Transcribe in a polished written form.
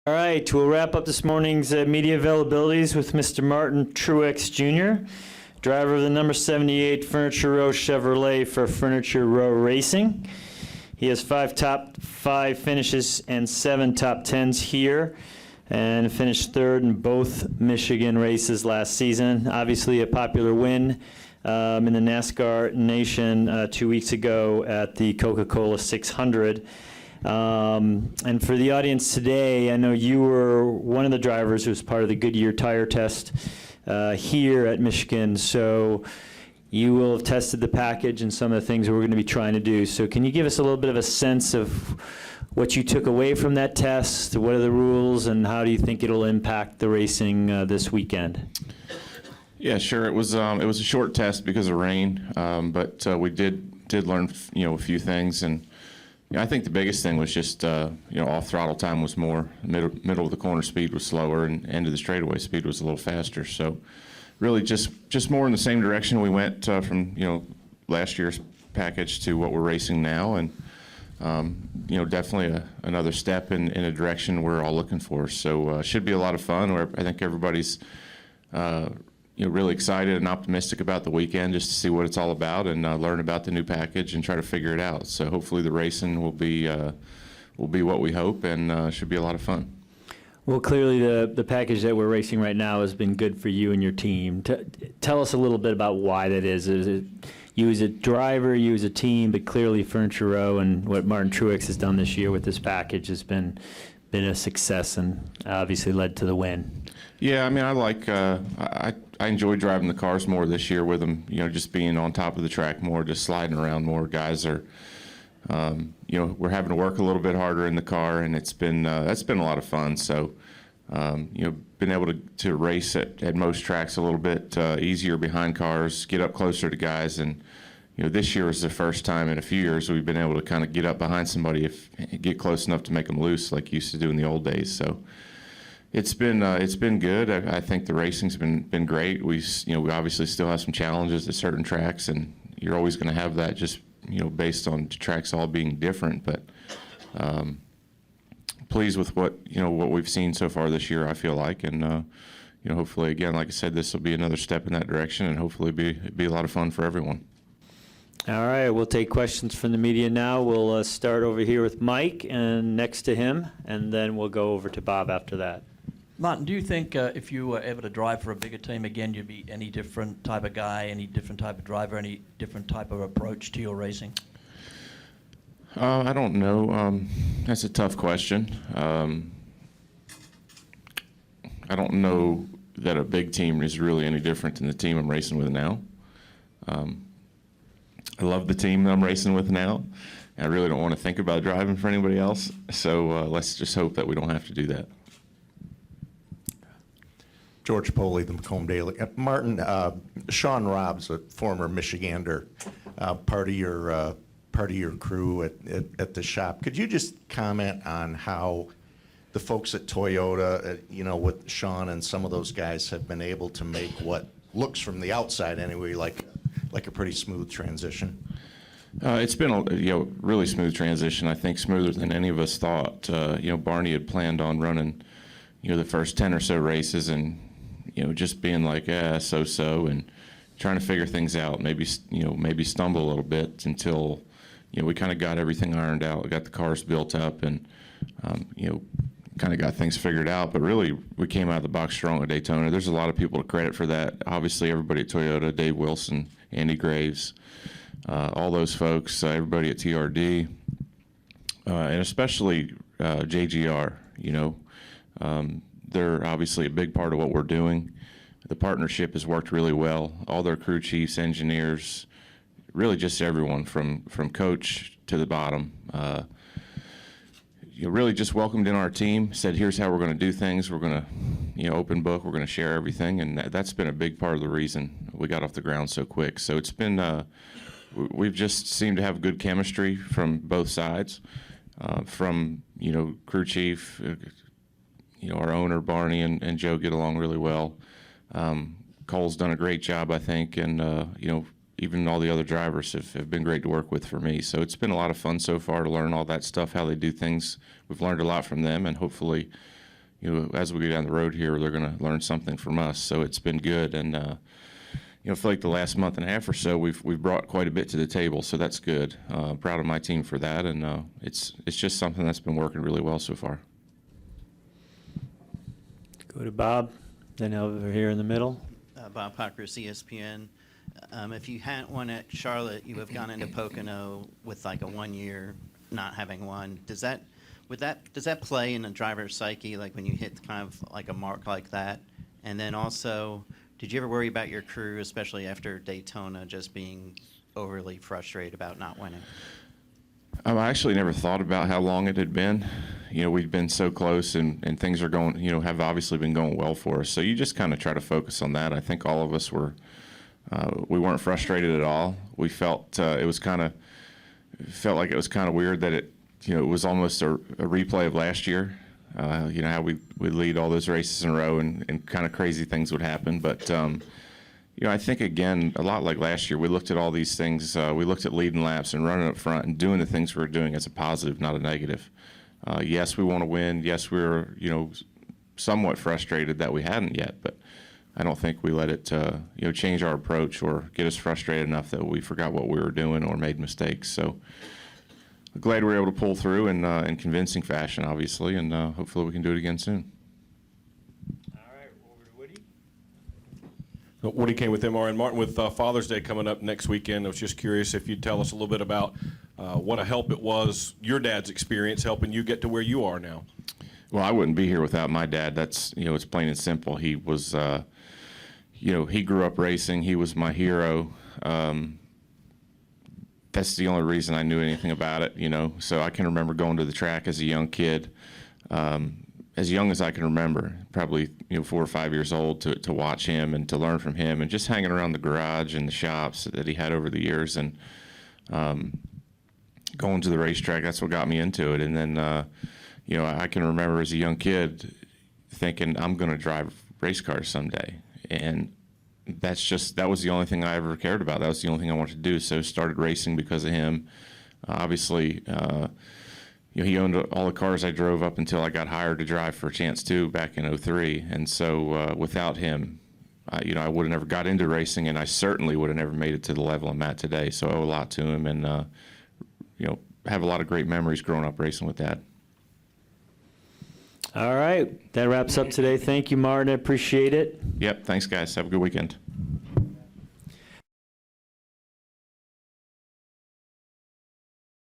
All right, we'll wrap up this morning's media availabilities with Mr. Martin Truex Jr., driver of the number 78 Furniture Row Chevrolet for Furniture Row Racing. He has 5 top 5 finishes and 7 top 10s here, and finished 3rd in both Michigan races last season. Obviously a popular win in the NASCAR Nation 2 weeks ago at the Coca-Cola 600. And for the audience today, I know you were one of the drivers who was part of the Goodyear tire test here at Michigan, so you will have tested the package and some of the things we're going to be trying to do. So can you give us a little bit of a sense of what you took away from that test, what are the rules, and how do you think it'll impact the racing this weekend? Yeah, sure. It was a short test because of rain, but we did learn a few things, and I think the biggest thing was just off throttle time was more, middle of the corner speed was slower, and end of the straightaway speed was a little faster. So really just more in the same direction we went from last year's package to what we're racing now, and definitely another step in a direction we're all looking for. So should be a lot of fun. I think everybody's really excited and optimistic about the weekend just to see what it's all about and learn about the new package and try to figure it out. So hopefully the racing will be what we hope, and should be a lot of fun. Well, clearly the package that we're racing right now has been good for you and your team. Tell us a little bit about why that is. Is it you as a driver, you as a team, but clearly Furniture Row and what Martin Truex has done this year with this package has been a success and obviously led to the win. Yeah, I mean, I enjoy driving the cars more this year with them, just being on top of the track more, just sliding around more. Guys are, we're having to work a little bit harder in the car, and that's been a lot of fun. So, been able to race at most tracks a little bit easier behind cars, get up closer to guys, and this year was the first time in a few years we've been able to kind of get up behind somebody, get close enough to make them loose like you used to do in the old days. So it's been good. I think the racing's been great. We obviously still have some challenges at certain tracks, and you're always going to have that just based on tracks all being different. But pleased with what we've seen so far this year, I feel like, and hopefully, again, like I said, this will be another step in that direction, and hopefully be a lot of fun for everyone. All right, we'll take questions from the media now. We'll start over here with Mike and next to him, and then we'll go over to Bob after that. Martin, do you think if you were ever to drive for a bigger team again, you'd be any different type of guy, any different type of driver, any different type of approach to your racing? I don't know. That's a tough question. I don't know that a big team is really any different than the team I'm racing with now. I love the team that I'm racing with now. I really don't want to think about driving for anybody else, so let's just hope that we don't have to do that. George Poley, the Macomb Daily. Martin, Sean Robb's a former Michigander, part of your crew at the shop. Could you just comment on how the folks at Toyota, with Sean and some of those guys, have been able to make what looks from the outside anyway like a pretty smooth transition? It's been a really smooth transition. I think smoother than any of us thought. Barney had planned on running the first 10 or so races, and just being like so and trying to figure things out. Maybe stumble a little bit until we kind of got everything ironed out, got the cars built up, and kind of got things figured out. But really, we came out of the box strong at Daytona. There's a lot of people to credit for that. Obviously, everybody at Toyota, Dave Wilson, Andy Graves, all those folks, everybody at TRD, and especially JGR. They're obviously a big part of what we're doing. The partnership has worked really well. All their crew chiefs, engineers, really just everyone from coach to the bottom. Really just welcomed in our team, said, here's how we're going to do things. We're going to, open book. We're going to share everything. And that's been a big part of the reason we got off the ground so quick. So it's been, we've just seemed to have good chemistry from both sides, from, crew chief, our owner, Barney, and Joe get along really well. Cole's done a great job, I think, and, even all the other drivers have been great to work with for me. So it's been a lot of fun so far to learn all that stuff, how they do things. We've learned a lot from them, and hopefully as we go down the road here, they're going to learn something from us. So it's been good, and I feel like the last month and a half or so, we've brought quite a bit to the table, so that's good. Proud of my team for that, and it's just something that's been working really well so far. Go to Bob, then over here in the middle. Bob Pockris, ESPN. If you hadn't won at Charlotte, you would have gone into Pocono with like a 1 year not having won. Does that play in a driver's psyche, like when you hit kind of like a mark like that? And then also, did you ever worry about your crew, especially after Daytona, just being overly frustrated about not winning? I actually never thought about how long it had been. We'd been so close, and things are going, have obviously been going well for us. So you just kind of try to focus on that. I think all of us we weren't frustrated at all. We felt like it was kind of weird that it was almost a replay of last year. How we lead all those races in a row, and kind of crazy things would happen. But I think, again, a lot like last year, we looked at all these things. We looked at leading laps and running up front and doing the things we were doing as a positive, not a negative. Yes, we want to win. Yes, we were, somewhat frustrated that we hadn't yet, but I don't think we let it, change our approach or get us frustrated enough that we forgot what we were doing or made mistakes. So glad we were able to pull through in convincing fashion, obviously, and hopefully we can do it again soon. Woody came with MRN. Martin, with Father's Day coming up next weekend, I was just curious if you'd tell us a little bit about what a help it was, your dad's experience helping you get to where you are now. Well, I wouldn't be here without my dad. That's, it's plain and simple. He was, he grew up racing. He was my hero. That's the only reason I knew anything about it, So I can remember going to the track as a young kid, as young as I can remember, probably 4 or 5 years old, to watch him and to learn from him, and just hanging around the garage and the shops that he had over the years, and going to the racetrack. That's what got me into it. And then I can remember as a young kid thinking I'm going to drive race cars someday, and that was the only thing I ever cared about. That was the only thing I wanted to do. So started racing because of him. Obviously, he owned all the cars I drove up until I got hired to drive for Chance 2 back in '03. And so without him, I would have never got into racing, and I certainly would have never made it to the level I'm at today. So I owe a lot to him, and have a lot of great memories growing up racing with Dad. All right, that wraps up today. Thank you, Martin. I appreciate it. Yep, thanks, guys. Have a good weekend.